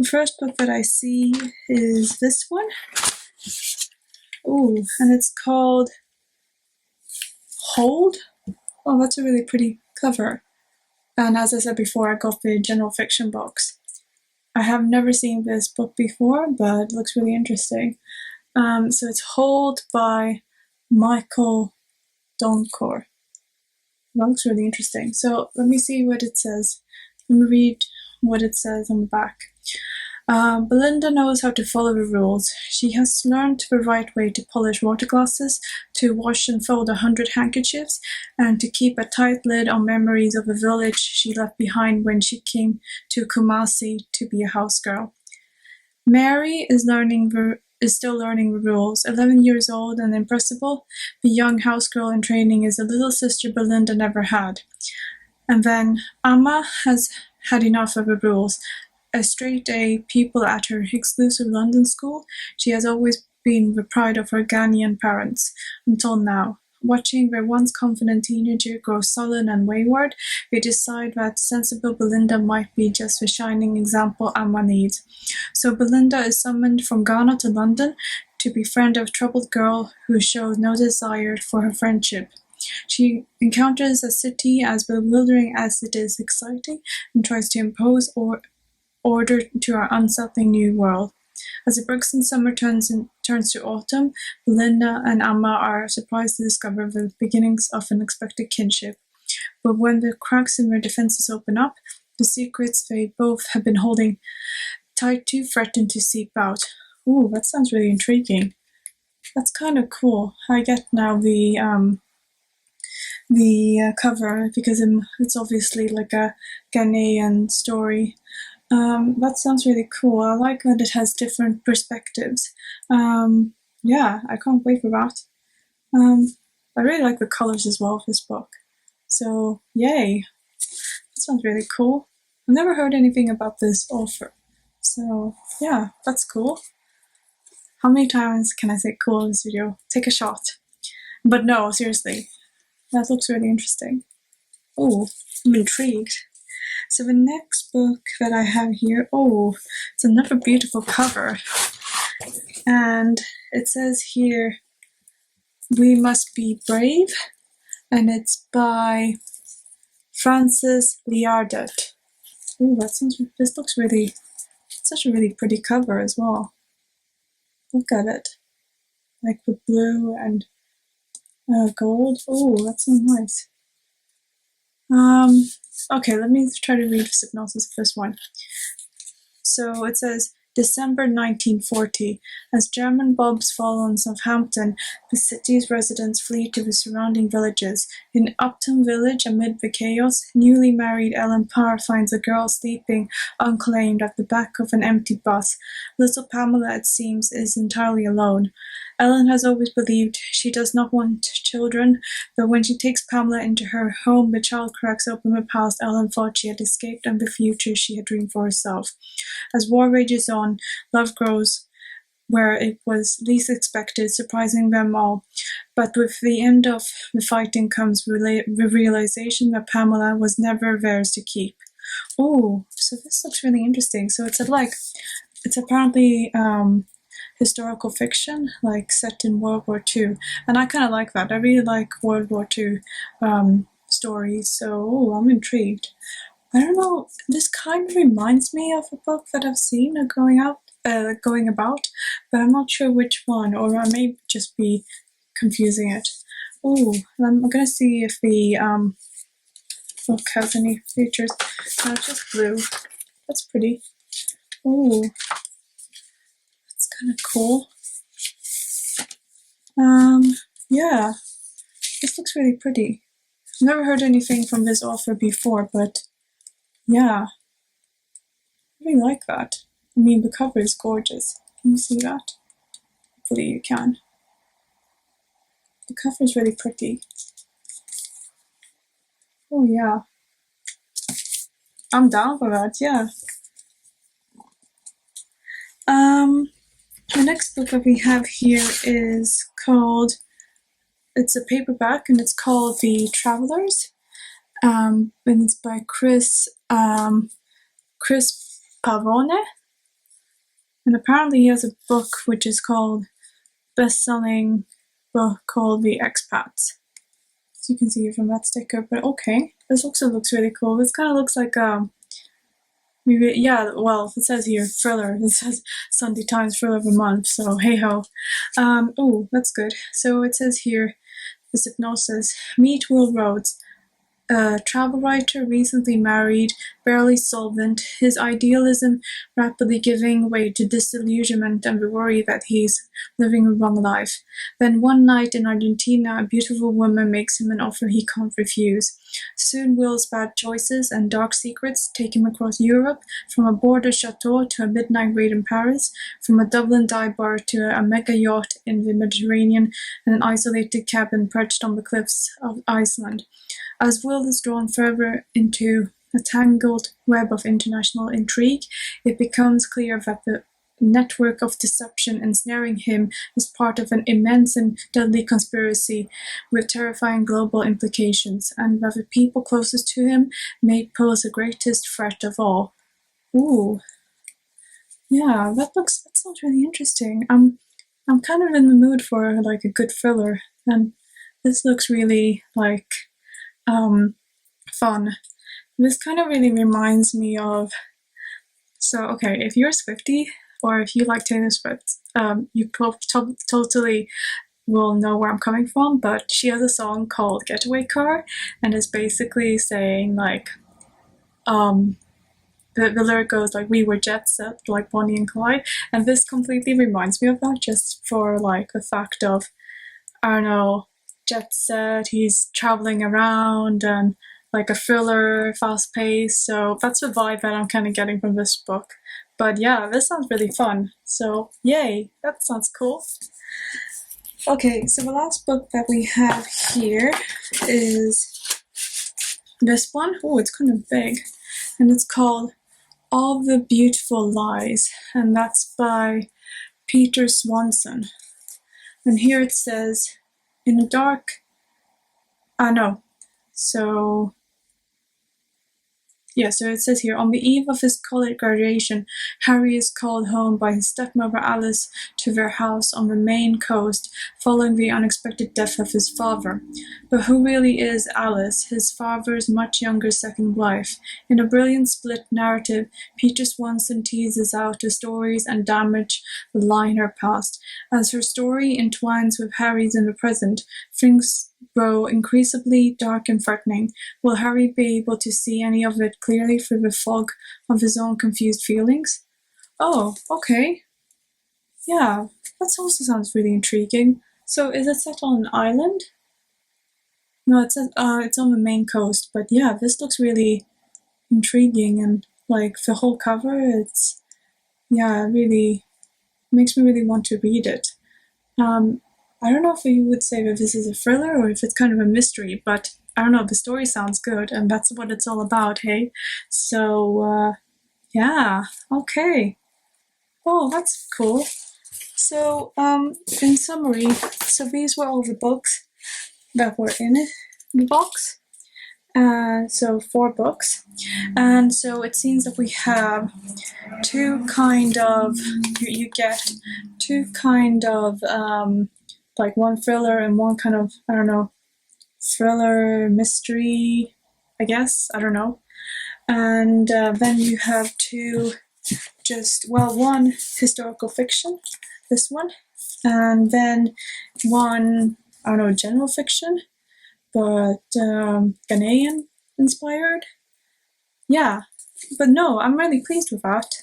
The first book that I see is this one. Ooh, and it's called Hold. Oh, that's a really pretty cover. And as I said before, I got the general fiction box. I have never seen this book before, but it looks really interesting. So it's Hold by Michael Doncor. That looks really interesting. So let me see what it says. Let me read what it says on the back. Belinda knows how to follow the rules. She has learned the right way to polish water glasses, to wash and fold 100 handkerchiefs, and to keep a tight lid on memories of a village she left behind when she came to Kumasi to be a house girl. Mary is still learning the rules. 11 years old and impressible, the young house girl in training is a little sister Belinda never had. And then Amma has had enough of the rules. A straight-A pupil at her exclusive London school, she has always been the pride of her Ghanaian parents, until now. Watching their once confident teenager grow sullen and wayward, they decide that sensible Belinda might be just the shining example Amma needs. So Belinda is summoned from Ghana to London to befriend a troubled girl who shows no desire for her friendship. She encounters a city as bewildering as it is exciting and tries to impose order to our unsettling new world. As the Brixton summer turns to autumn, Belinda and Amma are surprised to discover the beginnings of an unexpected kinship. But when the cracks in their defenses open up, the secrets they both have been holding tight to threaten to seep out. Ooh, that sounds really intriguing. That's kind of cool. I get now the cover because it's obviously like a Ghanaian story. That sounds really cool. I like that it has different perspectives. Yeah, I can't wait for that. I really like the colors as well of this book. So, yay. That sounds really cool. I've never heard anything about this author. So, yeah, that's cool. How many times can I say cool in this video? Take a shot. But no, seriously. That looks really interesting. Oh, I'm intrigued. So the next book that I have here, it's another beautiful cover. And it says here, We Must Be Brave, and it's by Frances Liardet. Oh, this looks really, such a really pretty cover as well. Look at it. Like the blue and gold. Oh, that's so nice. Okay, let me try to read the synopsis of this one. So it says, December 1940. As German bombs fall on Southampton, the city's residents flee to the surrounding villages. In Upton Village, amid the chaos, newly married Ellen Parr finds a girl sleeping unclaimed at the back of an empty bus. Little Pamela, it seems, is entirely alone. Ellen has always believed she does not want children, but when she takes Pamela into her home, the child cracks open the past Ellen thought she had escaped and the future she had dreamed for herself. As war rages on, love grows where it was least expected, surprising them all. But with the end of the fighting comes the realization that Pamela was never theirs to keep. Oh, so this looks really interesting. So it's apparently historical fiction, like set in World War II. And I kind of like that. I really like World War II stories, so I'm intrigued. I don't know, this kind of reminds me of a book that I've seen going about, but I'm not sure which one, or I may just be confusing it. Oh, I'm gonna see if the book has any features. No, it's just blue. That's pretty. Oh, that's kind of cool. Yeah, this looks really pretty. I've never heard anything from this author before, but yeah, I really like that. I mean, the cover is gorgeous. Can you see that? Hopefully you can. The cover is really pretty. Oh yeah. I'm down for that, yeah. The next book that we have here is called, it's a paperback and it's called The Travelers. And it's by Chris Pavone. And apparently he has a book which is called best-selling book called The Expats. As you can see from that sticker, but okay. This also looks really cool. This kind of looks like maybe, yeah, well, it says here thriller. It says Sunday Times thriller of the month, so hey ho. Oh, that's good. So it says here, the synopsis: meet Will Rhodes, a travel writer, recently married, barely solvent, his idealism rapidly giving way to disillusionment and the worry that he's living a wrong life. Then one night in Argentina, a beautiful woman makes him an offer he can't refuse. Soon Will's bad choices and dark secrets take him across Europe, from a border chateau to a midnight raid in Paris, from a Dublin dive bar to a mega yacht in the Mediterranean and an isolated cabin perched on the cliffs of Iceland. As Will is drawn further into a tangled web of international intrigue, it becomes clear that the network of deception ensnaring him is part of an immense and deadly conspiracy with terrifying global implications, and that the people closest to him may pose the greatest threat of all. Ooh, yeah, that sounds really interesting. I'm kind of in the mood for like a good thriller, and this looks really like fun. This kind of really reminds me of, so okay, if you're a Swiftie or if you like Taylor Swift, you totally will know where I'm coming from, but she has a song called Getaway Car, and it's basically saying like, the lyric goes like, we were jet set like Bonnie and Clyde, and this completely reminds me of that, just for like the fact of, I don't know, jet set, he's traveling around, and like a thriller, fast paced. So that's the vibe that I'm kind of getting from this book. But yeah, this sounds really fun. So yay, that sounds cool. Okay, so the last book that we have here is this one. Oh, it's kind of big. And it's called All the Beautiful Lies. And that's by Peter Swanson. And here it says, in a dark, so it says here, on the eve of his college graduation, Harry is called home by his stepmother Alice to their house on the Maine coast following the unexpected death of his father. But who really is Alice, his father's much younger second wife? In a brilliant split narrative, Peter Swanson teases out the stories and damage that lie in her past. As her story entwines with Harry's in the present, things grow increasingly dark and threatening. Will Harry be able to see any of it clearly through the fog of his own confused feelings? Oh, okay. Yeah, that also sounds really intriguing. So is it set on an island? No, it says it's on the Maine coast, but yeah, this looks really intriguing, and like the whole cover, it's, yeah, really makes me really want to read it. I don't know if you would say that this is a thriller or if it's kind of a mystery, but I don't know, the story sounds good, and that's what it's all about, hey? So, yeah, okay. Oh, that's cool. So, in summary, so these were all the books that were in the box. So 4 books. And so it seems that we have two kind of, you get two kind of, like one thriller and one kind of, I don't know, thriller, mystery, I guess, I don't know. And then you have two one historical fiction, this one, and then one, I don't know, general fiction, but Ghanaian inspired. Yeah, but no, I'm really pleased with that.